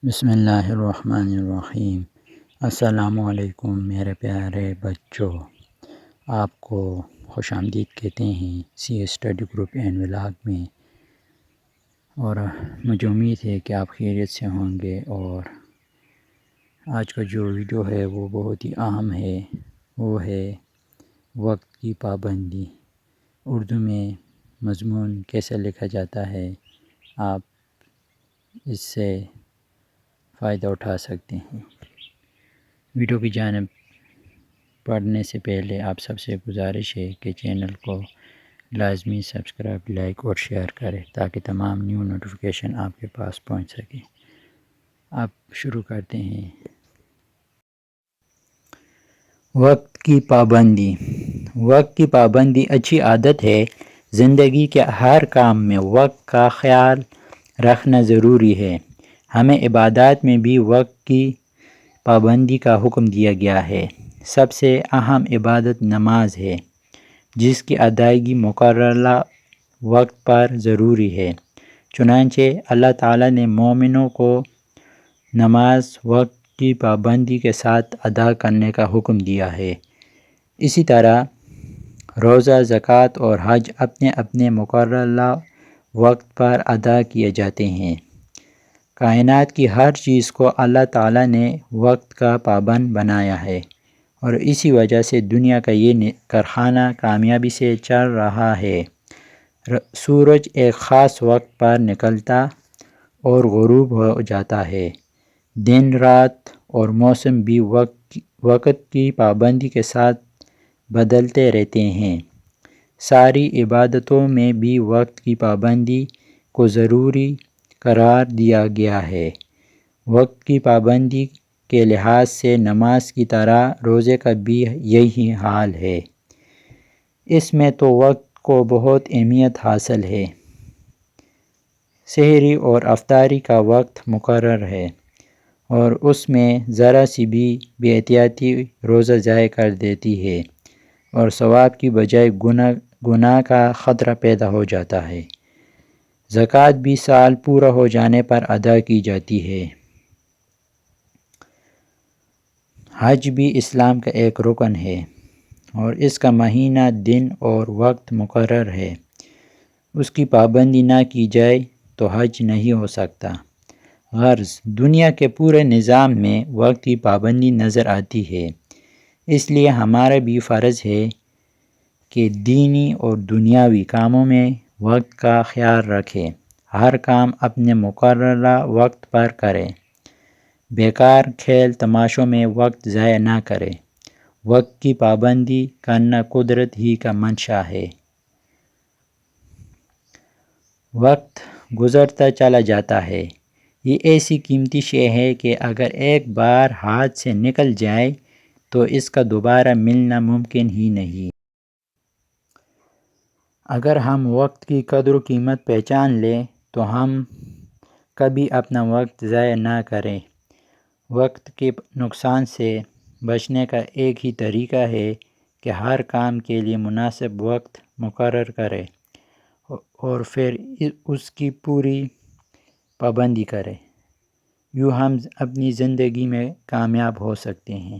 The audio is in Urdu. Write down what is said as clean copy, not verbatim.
بسم اللہ الرحمن الرحیم۔ السلام علیکم میرے پیارے بچوں، آپ کو خوش آمدید کہتے ہیں سی اسٹڈی گروپ اینڈ ولاگ میں، اور مجھے امید ہے کہ آپ خیریت سے ہوں گے۔ اور آج کا جو ویڈیو ہے وہ بہت ہی اہم ہے، وہ ہے وقت کی پابندی۔ اردو میں مضمون کیسے لکھا جاتا ہے، آپ اس سے فائدہ اٹھا سکتے ہیں۔ ویڈیو کی جانب پڑھنے سے پہلے آپ سب سے گزارش ہے کہ چینل کو لازمی سبسکرائب، لائک اور شیئر کریں تاکہ تمام نیو نوٹیفیکیشن آپ کے پاس پہنچ سکے۔ آپ شروع کرتے ہیں۔ وقت کی پابندی۔ وقت کی پابندی اچھی عادت ہے۔ زندگی کے ہر کام میں وقت کا خیال رکھنا ضروری ہے۔ ہمیں عبادات میں بھی وقت کی پابندی کا حکم دیا گیا ہے۔ سب سے اہم عبادت نماز ہے، جس کی ادائیگی مقررہ وقت پر ضروری ہے۔ چنانچہ اللہ تعالیٰ نے مومنوں کو نماز وقت کی پابندی کے ساتھ ادا کرنے کا حکم دیا ہے۔ اسی طرح روزہ، زکوٰۃ اور حج اپنے اپنے مقررہ وقت پر ادا کیے جاتے ہیں۔ کائنات کی ہر چیز کو اللہ تعالیٰ نے وقت کا پابند بنایا ہے، اور اسی وجہ سے دنیا کا یہ کارخانہ کامیابی سے چل رہا ہے۔ سورج ایک خاص وقت پر نکلتا اور غروب ہو جاتا ہے۔ دن، رات اور موسم بھی وقت کی پابندی کے ساتھ بدلتے رہتے ہیں۔ ساری عبادتوں میں بھی وقت کی پابندی کو ضروری قرار دیا گیا ہے۔ وقت کی پابندی کے لحاظ سے نماز کی طرح روزے کا بھی یہی حال ہے۔ اس میں تو وقت کو بہت اہمیت حاصل ہے۔ سحری اور افطاری کا وقت مقرر ہے، اور اس میں ذرا سی بھی بے احتیاطی روزہ ضائع کر دیتی ہے، اور ثواب کی بجائے گناہ کا خطرہ پیدا ہو جاتا ہے۔ زکوٰۃ بھی سال پورا ہو جانے پر ادا کی جاتی ہے۔ حج بھی اسلام کا ایک رکن ہے، اور اس کا مہینہ، دن اور وقت مقرر ہے۔ اس کی پابندی نہ کی جائے تو حج نہیں ہو سکتا۔ غرض دنیا کے پورے نظام میں وقت کی پابندی نظر آتی ہے۔ اس لیے ہمارا بھی فرض ہے کہ دینی اور دنیاوی کاموں میں وقت کا خیال رکھیں۔ ہر کام اپنے مقررہ وقت پر کریں۔ بیکار کھیل تماشوں میں وقت ضائع نہ کریں۔ وقت کی پابندی کرنا قدرت ہی کا منشا ہے۔ وقت گزرتا چلا جاتا ہے۔ یہ ایسی قیمتی شے ہے کہ اگر ایک بار ہاتھ سے نکل جائے تو اس کا دوبارہ ملنا ممکن ہی نہیں۔ اگر ہم وقت کی قدر و قیمت پہچان لیں تو ہم کبھی اپنا وقت ضائع نہ کریں۔ وقت کے نقصان سے بچنے کا ایک ہی طریقہ ہے کہ ہر کام کے لیے مناسب وقت مقرر کریں اور پھر اس کی پوری پابندی کریں۔ یوں ہم اپنی زندگی میں کامیاب ہو سکتے ہیں۔